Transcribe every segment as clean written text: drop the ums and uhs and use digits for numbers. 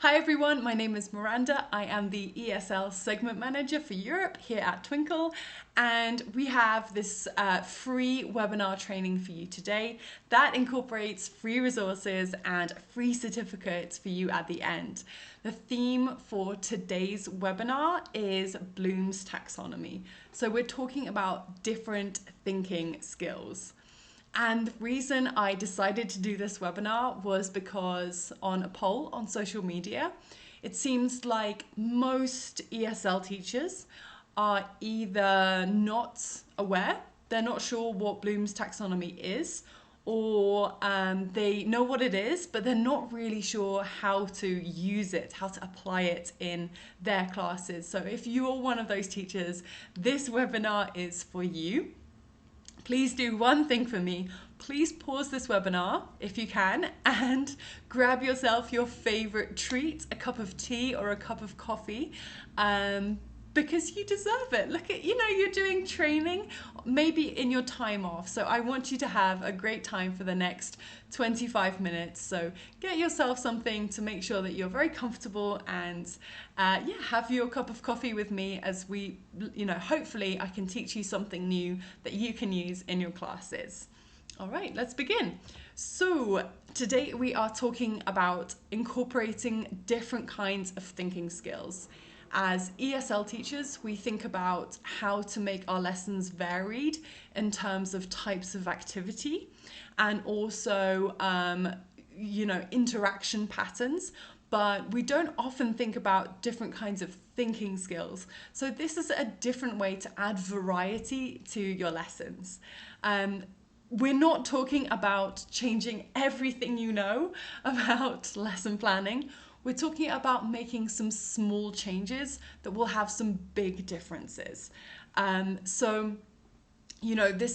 Hi everyone, my name is Miranda. I am the ESL Segment Manager for Europe here at Twinkle, and we have this free webinar training for you today that incorporates free resources and free certificates for you at the end. The theme for today's webinar is Bloom's Taxonomy. So we're talking about different thinking skills. And the reason I decided to do this webinar was because on a poll on social media, it seems like most ESL teachers are either not aware, they're not sure what Bloom's taxonomy is, or they know what it is, but they're not really sure how to use it, how to apply it in their classes. So if you're one of those teachers, this webinar is for you. Please do one thing for me. Please pause this webinar if you can and grab yourself your favorite treat, a cup of tea or a cup of coffee, because you deserve it. Look at, you're doing training, maybe in your time off. So I want you to have a great time for the next 25 minutes. So get yourself something to make sure that you're very comfortable and have your cup of coffee with me as we, hopefully I can teach you something new that you can use in your classes. All right, let's begin. So today we are talking about incorporating different kinds of thinking skills. As ESL teachers, we think about how to make our lessons varied in terms of types of activity and also, interaction patterns, but we don't often think about different kinds of thinking skills. So this is a different way to add variety to your lessons. We're not talking about changing everything you know about lesson planning. We're talking about making some small changes that will have some big differences. This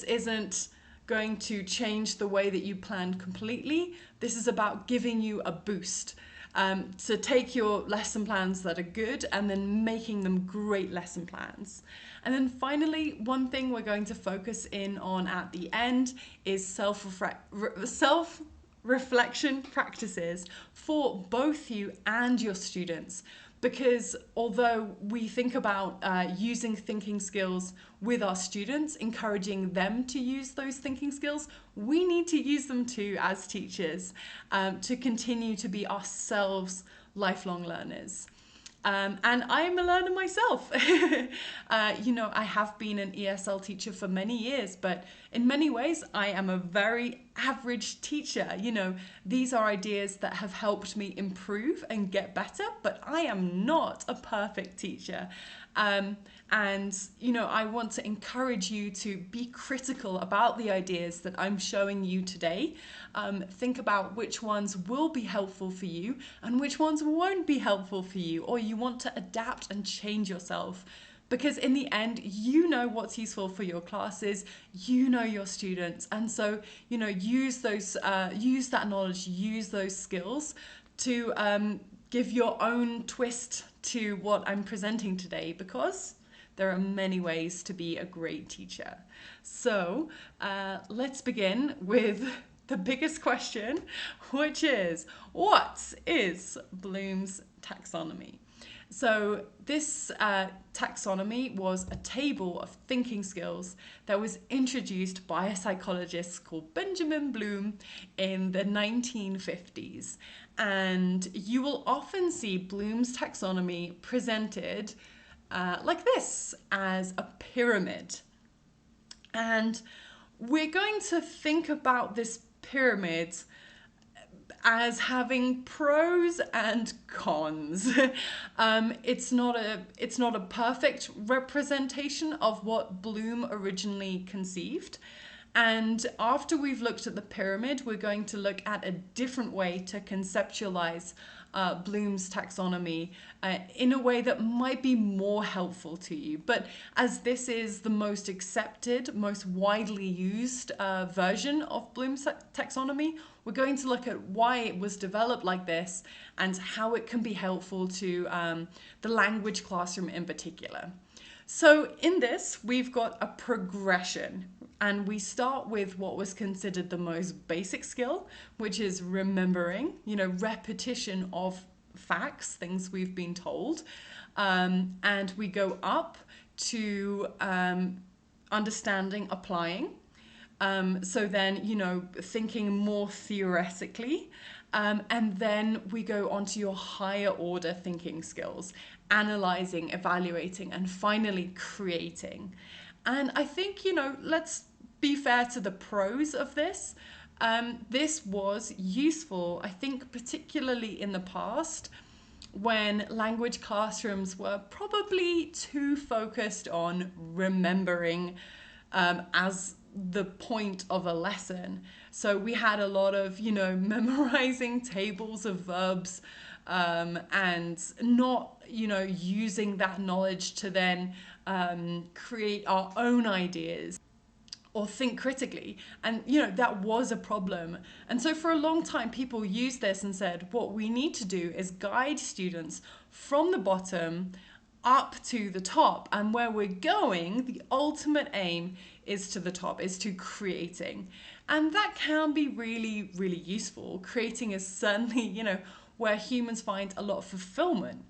isn't going to change the way that you plan completely. This is about giving you a boost. To take your lesson plans that are good and then making them great lesson plans. And then finally, one thing we're going to focus in on at the end is self-reflection practices for both you and your students. Because although we think about using thinking skills with our students, encouraging them to use those thinking skills, we need to use them too as teachers to continue to be ourselves lifelong learners. And I am a learner myself. I have been an ESL teacher for many years, but in many ways, I am a very average teacher. These are ideas that have helped me improve and get better, but I am not a perfect teacher. I want to encourage you to be critical about the ideas that I'm showing you today. Think about which ones will be helpful for you and which ones won't be helpful for you, or you want to adapt and change yourself. Because in the end, you know what's useful for your classes, you know your students, and so use that knowledge, use those skills to give your own twist to what I'm presenting today, because there are many ways to be a great teacher. So let's begin with the biggest question, which is, what is Bloom's taxonomy? So this taxonomy was a table of thinking skills that was introduced by a psychologist called Benjamin Bloom in the 1950s. And you will often see Bloom's taxonomy presented like this, as a pyramid. And we're going to think about this pyramid as having pros and cons. It's not a perfect representation of what Bloom originally conceived. And after we've looked at the pyramid, we're going to look at a different way to conceptualize Bloom's taxonomy in a way that might be more helpful to you. But as this is the most accepted, most widely used version of Bloom's taxonomy, we're going to look at why it was developed like this and how it can be helpful to the language classroom in particular. So in this, we've got a progression, and we start with what was considered the most basic skill, which is remembering, repetition of facts, things we've been told. And we go up to understanding, applying. So then, thinking more theoretically. And then we go on to your higher order thinking skills, analyzing, evaluating, and finally creating. And I think, let's be fair to the pros of this. This was useful, I think, particularly in the past when language classrooms were probably too focused on remembering as the point of a lesson. So we had a lot of, memorizing tables of verbs and not, using that knowledge to then create our own ideas or think critically. And, that was a problem. And so for a long time, people used this and said, what we need to do is guide students from the bottom up to the top. And where we're going, the ultimate aim is to the top, is to creating. And that can be really, really useful. Creating is certainly, where humans find a lot of fulfillment.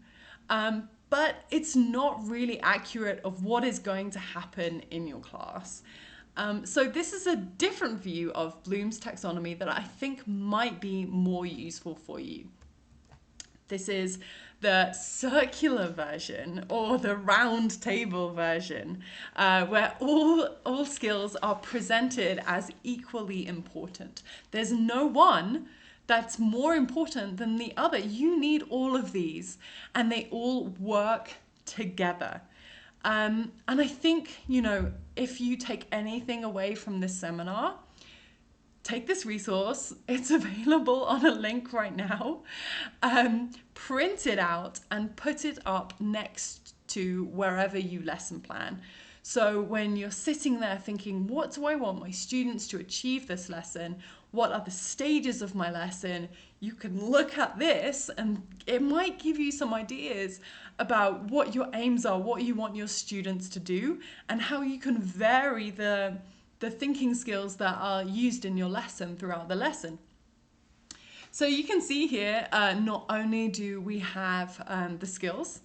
But it's not really accurate of what is going to happen in your class. So this is a different view of Bloom's taxonomy that I think might be more useful for you. This is the circular version or the round table version, where all skills are presented as equally important. There's no one that's more important than the other. You need all of these and they all work together. And I think, if you take anything away from this seminar, take this resource. It's available on a link right now. Print it out and put it up next to wherever you lesson plan. So when you're sitting there thinking, what do I want my students to achieve this lesson? What are the stages of my lesson? You can look at this and it might give you some ideas about what your aims are, what you want your students to do, and how you can vary the thinking skills that are used in your lesson throughout the lesson. So you can see here, not only do we have the skills,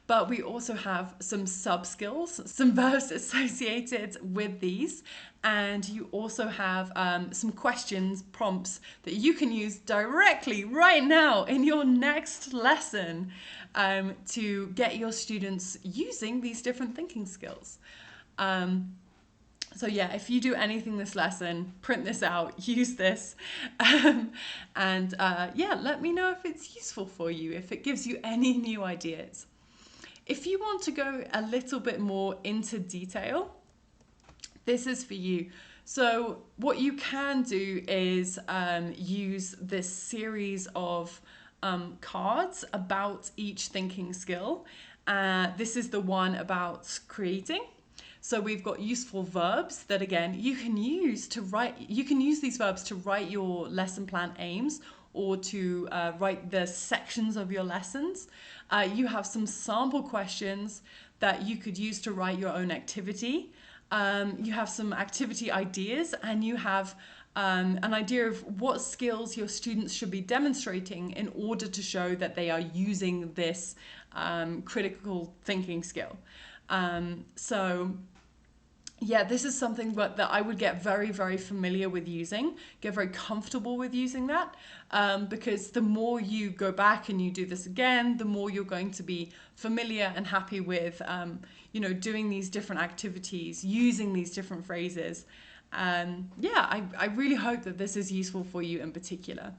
but we also have some sub-skills, some verbs associated with these. And you also have some questions, prompts that you can use directly right now in your next lesson to get your students using these different thinking skills. So yeah, if you do anything this lesson, print this out, use this, and let me know if it's useful for you, if it gives you any new ideas. If you want to go a little bit more into detail, this is for you. So what you can do is use this series of cards about each thinking skill. This is the one about creating. So we've got useful verbs that, again, you can use to write. You can use these verbs to write your lesson plan aims or to write the sections of your lessons. You have some sample questions that you could use to write your own activity. You have some activity ideas, and you have an idea of what skills your students should be demonstrating in order to show that they are using this critical thinking skill. Yeah, this is something that I would get very, very familiar with using, get very comfortable with using that, because the more you go back and you do this again, the more you're going to be familiar and happy with, doing these different activities, using these different phrases. I really hope that this is useful for you in particular.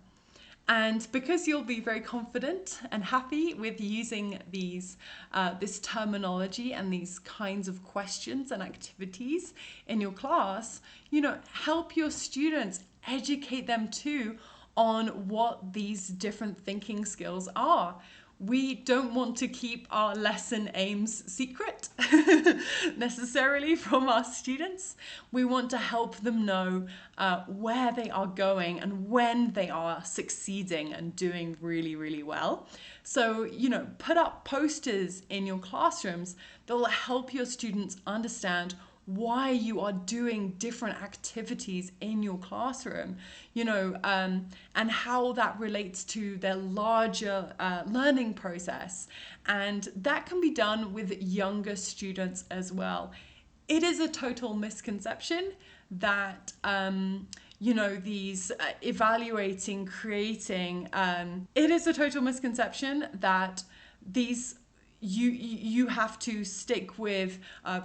And because you'll be very confident and happy with using this terminology and these kinds of questions and activities in your class, help your students, educate them too on what these different thinking skills are. We don't want to keep our lesson aims secret necessarily from our students. We want to help them know where they are going and when they are succeeding and doing really, really well. So, put up posters in your classrooms that will help your students understand why you are doing different activities in your classroom, and how that relates to their larger learning process. And that can be done with younger students as well. It is a total misconception that these evaluating, creating, it is a total misconception that these you have to stick with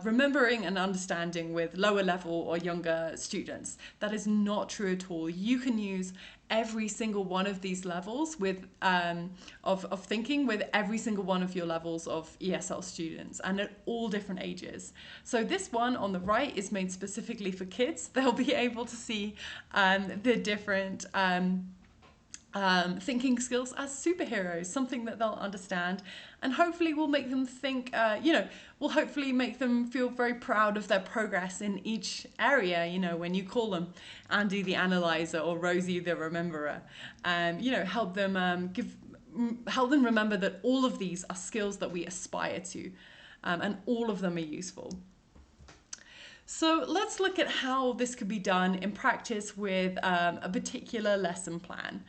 remembering and understanding with lower level or younger students. That is not true at all. You can use every single one of these levels with of thinking with every single one of your levels of ESL students, and at all different ages. So this one on the right is made specifically for kids. They'll be able to see the different thinking skills as superheroes, something that they'll understand, and hopefully will make them think, will hopefully make them feel very proud of their progress in each area, when you call them Andy the Analyzer or Rosie the Rememberer. Help them remember that all of these are skills that we aspire to, and all of them are useful. So let's look at how this could be done in practice with a particular lesson plan.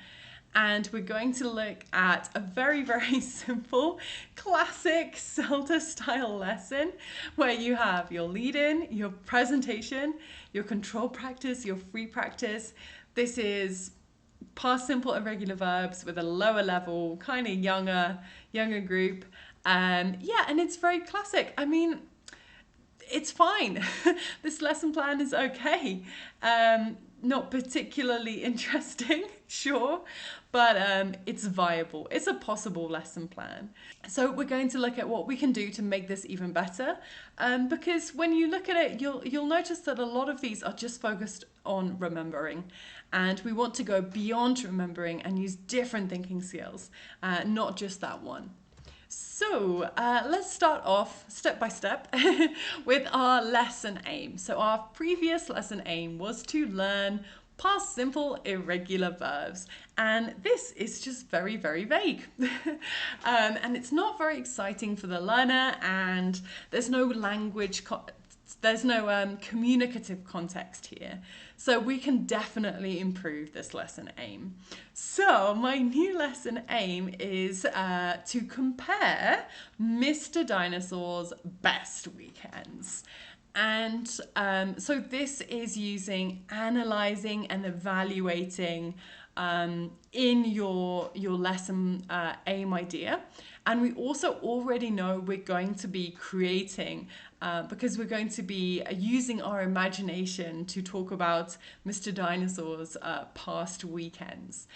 And we're going to look at a very, very simple, classic CELTA style lesson where you have your lead-in, your presentation, your control practice, your free practice. This is past simple irregular verbs with a lower level, kind of younger group. And it's very classic. I mean, it's fine. This lesson plan is okay. Not particularly interesting, sure, but it's viable. It's a possible lesson plan. So we're going to look at what we can do to make this even better, because when you look at it, you'll notice that a lot of these are just focused on remembering, and we want to go beyond remembering and use different thinking skills, not just that one. So let's start off step by step with our lesson aim. So our previous lesson aim was to learn past simple irregular verbs, and this is just very, very vague. And it's not very exciting for the learner, and there's no communicative context here. So we can definitely improve this lesson aim. So my new lesson aim is to compare Mr. Dinosaur's best weekends. And so this is using analyzing and evaluating in your lesson aim idea. And we also already know we're going to be creating, because we're going to be using our imagination to talk about Mr. Dinosaur's past weekends.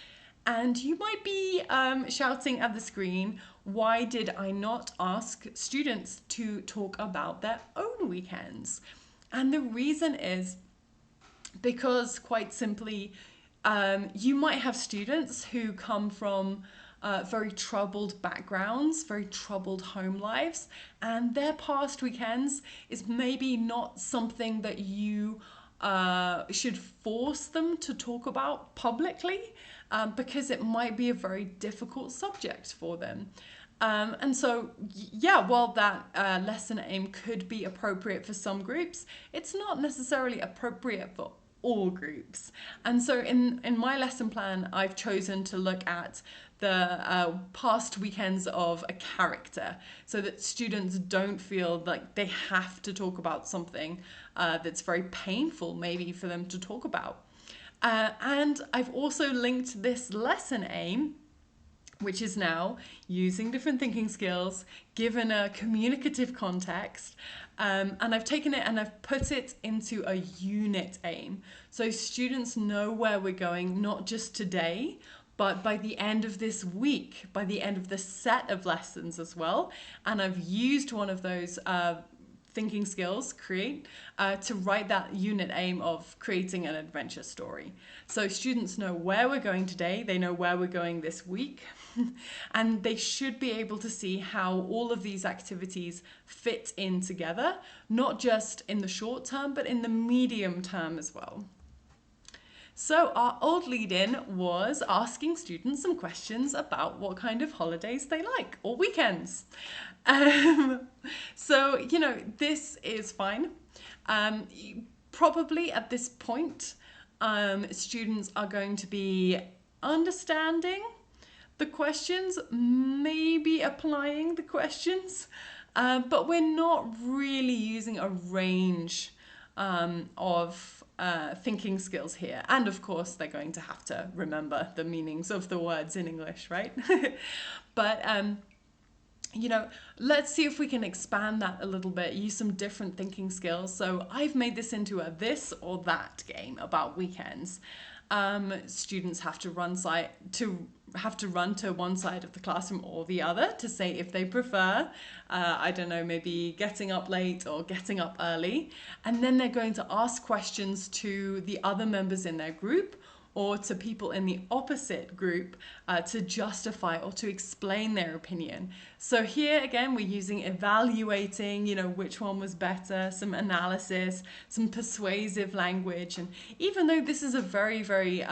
And you might be shouting at the screen, why did I not ask students to talk about their own weekends? And the reason is because, quite simply, you might have students who come from very troubled backgrounds, very troubled home lives, and their past weekends is maybe not something that you should force them to talk about publicly, because it might be a very difficult subject for them. And so, while that lesson aim could be appropriate for some groups, it's not necessarily appropriate for all groups. And so in my lesson plan, I've chosen to look at the past weekends of a character, so that students don't feel like they have to talk about something that's very painful maybe for them to talk about. And I've also linked this lesson aim, which is now using different thinking skills, given a communicative context, and I've taken it and I've put it into a unit aim. So students know where we're going, not just today, but by the end of this week, by the end of the set of lessons as well. And I've used one of those thinking skills, create, to write that unit aim of creating an adventure story. So students know where we're going today, they know where we're going this week, and they should be able to see how all of these activities fit in together, not just in the short term, but in the medium term as well. So our old lead-in was asking students some questions about what kind of holidays they like or weekends. Um, so, this is fine. Probably at this point, students are going to be understanding the questions, maybe applying the questions, but we're not really using a range of thinking skills here. And of course, they're going to have to remember the meanings of the words in English, right? But let's see if we can expand that a little bit, use some different thinking skills. So I've made this into a this or that game about weekends. Students have to run to one side of the classroom or the other to say if they prefer, I don't know, maybe getting up late or getting up early. And then they're going to ask questions to the other members in their group or to people in the opposite group to justify or to explain their opinion. So here again, we're using evaluating, which one was better, some analysis, some persuasive language. And even though this is a very, very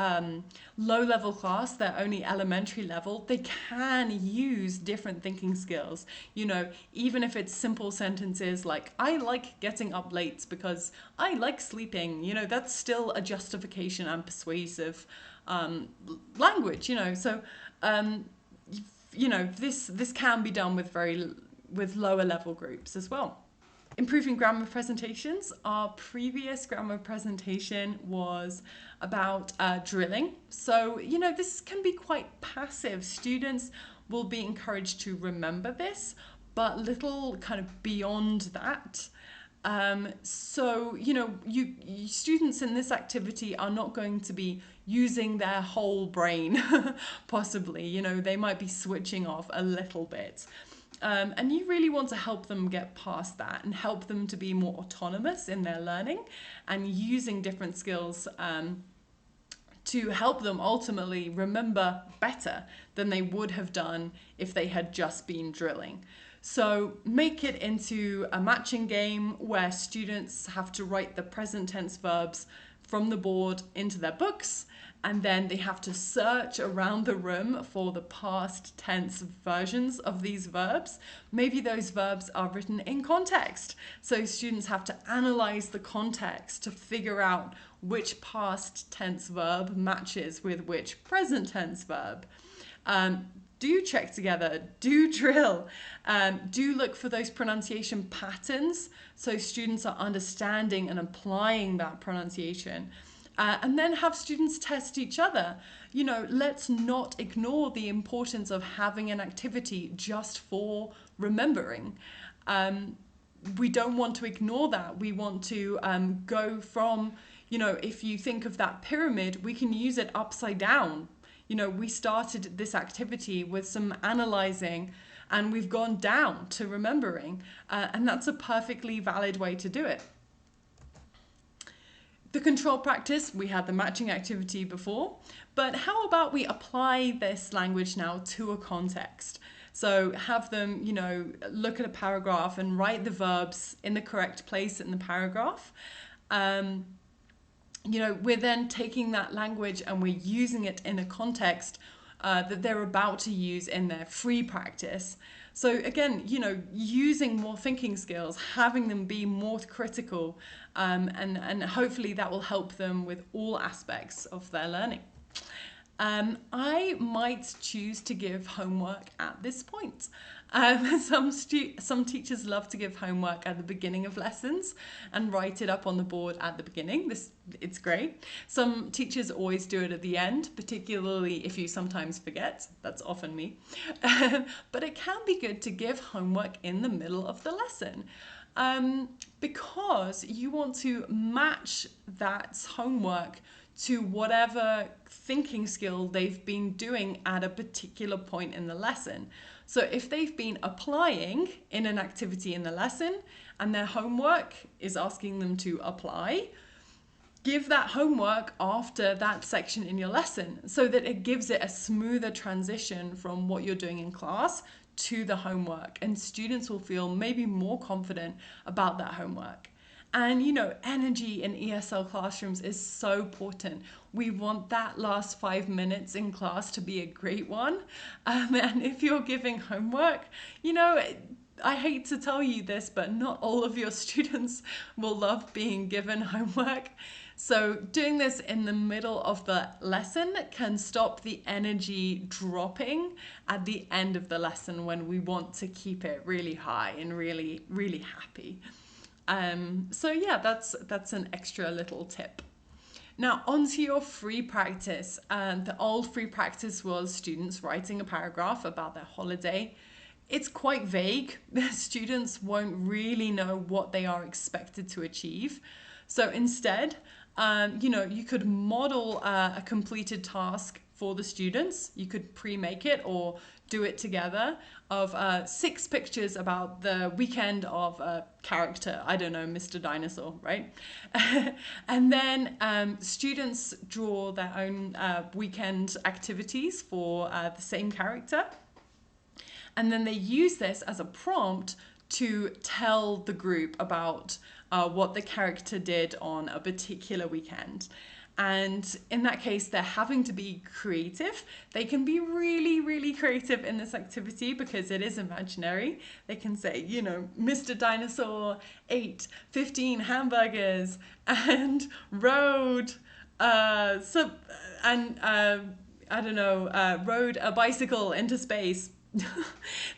low level class, they're only elementary level, they can use different thinking skills. Even if it's simple sentences like, I like getting up late because I like sleeping, that's still a justification and persuasive language, So, this can be done with lower level groups as well. Improving grammar presentations. Our previous grammar presentation was about drilling. So, this can be quite passive. Students will be encouraged to remember this, but little kind of beyond that. So, students in this activity are not going to be using their whole brain, possibly. They might be switching off a little bit. And you really want to help them get past that and help them to be more autonomous in their learning and using different skills to help them ultimately remember better than they would have done if they had just been drilling. So make it into a matching game where students have to write the present tense verbs from the board into their books, and then they have to search around the room for the past tense versions of these verbs. Maybe those verbs are written in context, so students have to analyze the context to figure out which past tense verb matches with which present tense verb. Do check together, do drill, do look for those pronunciation patterns so students are understanding and applying that pronunciation. And then have students test each other. Let's not ignore the importance of having an activity just for remembering. We don't want to ignore that. We want to go from, if you think of that pyramid, we can use it upside down. We started this activity with some analyzing and we've gone down to remembering. And that's a perfectly valid way to do it. The control practice, we had the matching activity before, but how about we apply this language now to a context? So have them, look at a paragraph and write the verbs in the correct place in the paragraph. We're then taking that language and we're using it in a context that they're about to use in their free practice. So again, using more thinking skills, having them be more critical, and hopefully that will help them with all aspects of their learning. I might choose to give homework at this point. Some teachers love to give homework at the beginning of lessons and write it up on the board at the beginning. It's great. Some teachers always do it at the end, particularly if you sometimes forget. That's often me. But it can be good to give homework in the middle of the lesson. Because you want to match that homework to whatever thinking skill they've been doing at a particular point in the lesson. So if they've been applying in an activity in the lesson and their homework is asking them to apply, give that homework after that section in your lesson so that it gives it a smoother transition from what you're doing in class to the homework, and students will feel maybe more confident about that homework. And energy in ESL classrooms is so important. We want that last 5 minutes in class to be a great one. And if you're giving homework, I hate to tell you this, but not all of your students will love being given homework. So doing this in the middle of the lesson can stop the energy dropping at the end of the lesson when we want to keep it really high and really, really happy. So yeah, that's an extra little tip. Now onto your free practice. The old free practice was students writing a paragraph about their holiday. It's quite vague. The students won't really know what they are expected to achieve. So instead, you could model a completed task for the students. You could pre-make it or do it together of 6 pictures about the weekend of a character. I don't know, Mr. Dinosaur, right? And then students draw their own weekend activities for the same character. And then they use this as a prompt to tell the group about what the character did on a particular weekend. And in that case, they're having to be creative. They can be really, really creative in this activity because it is imaginary. They can say, Mr. Dinosaur ate 15 hamburgers and rode rode a bicycle into space.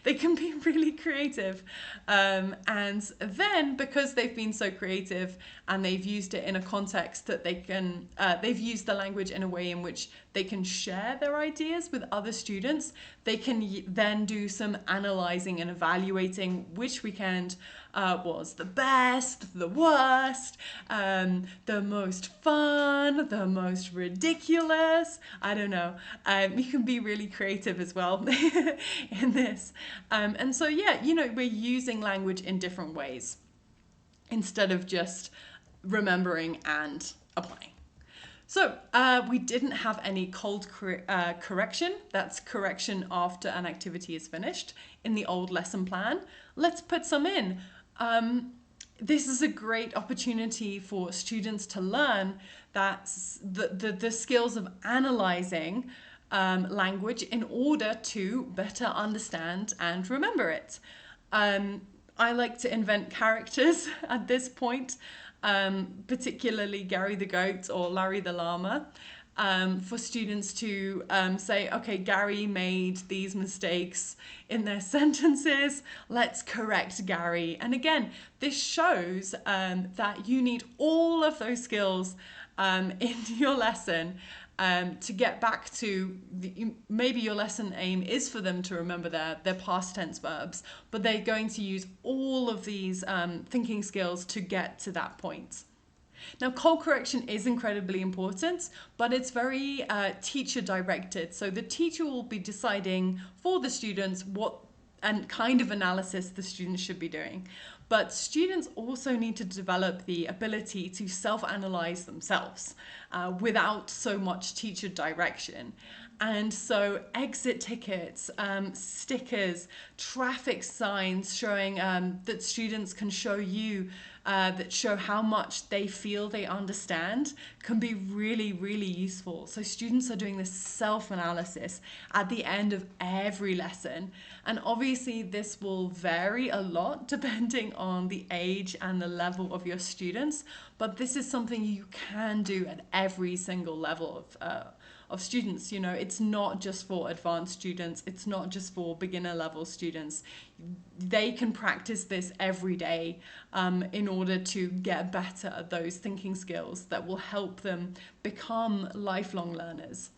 They can be really creative. And then because they've been so creative and they've used it in a context that they've used the language in a way in which they can share their ideas with other students, they can then do some analyzing and evaluating which weekend was the best, the worst, the most fun, the most ridiculous. I don't know. You can be really creative as well in this. And so, we're using language in different ways instead of just remembering and applying. So we didn't have any cold correction. That's correction after an activity is finished in the old lesson plan. Let's put some in. This is a great opportunity for students to learn that the skills of analyzing language in order to better understand and remember it. I like to invent characters at this point, particularly Gary the Goat or Larry the Llama, for students to say, okay, Gary made these mistakes in their sentences. Let's correct Gary. And again, this shows that you need all of those skills in your lesson to get back to maybe your lesson aim is for them to remember their past tense verbs, but they're going to use all of these thinking skills to get to that point. Now, cold correction is incredibly important, but it's very teacher directed. So the teacher will be deciding for the students what and kind of analysis the students should be doing. But students also need to develop the ability to self-analyze themselves without so much teacher direction. And so exit tickets, stickers, traffic signs showing that students can show you that show how much they feel they understand can be really, really useful. So students are doing this self-analysis at the end of every lesson. And obviously this will vary a lot depending on the age and the level of your students, but this is something you can do at every single level of students. It's not just for advanced students, it's not just for beginner level students. They can practice this every day in order to get better at those thinking skills that will help them become lifelong learners.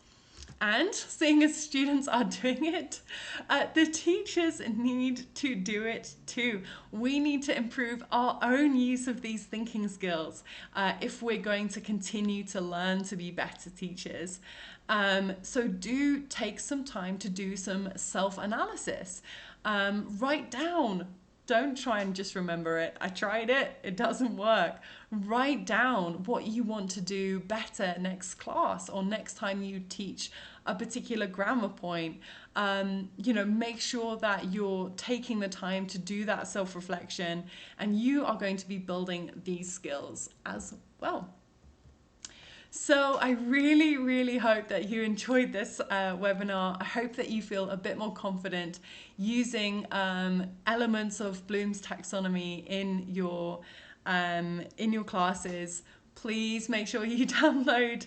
And seeing as students are doing it, the teachers need to do it too. We need to improve our own use of these thinking skills if we're going to continue to learn to be better teachers. So do take some time to do some self-analysis. Write down. Don't try and just remember it. I tried it. It doesn't work. Write down what you want to do better next class or next time you teach a particular grammar point. Make sure that you're taking the time to do that self-reflection, and you are going to be building these skills as well. So I really, really hope that you enjoyed this webinar. I hope that you feel a bit more confident using elements of Bloom's taxonomy in your classes. Please make sure you download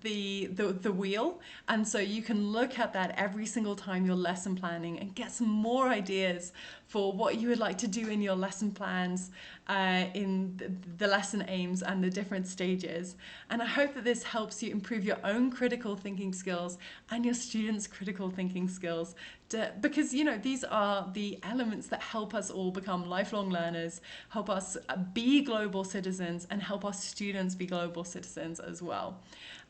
the wheel, and so you can look at that every single time you're lesson planning and get some more ideas for what you would like to do in your lesson plans, in the lesson aims and the different stages. And I hope that this helps you improve your own critical thinking skills and your students' critical thinking skills, because these are the elements that help us all become lifelong learners, help us be global citizens, and help our students be global citizens as well.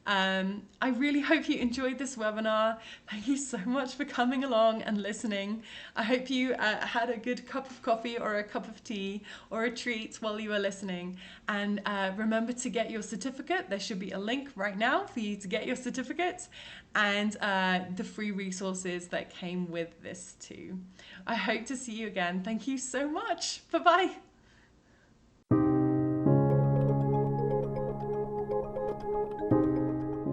I really hope you enjoyed this webinar. Thank you so much for coming along and listening. I hope you had a good cup of coffee or a cup of tea or a treat while you were listening. And remember to get your certificate. There should be a link right now for you to get your certificate, and the free resources that came with this too. I hope to see you again. Thank you so much. Bye-bye.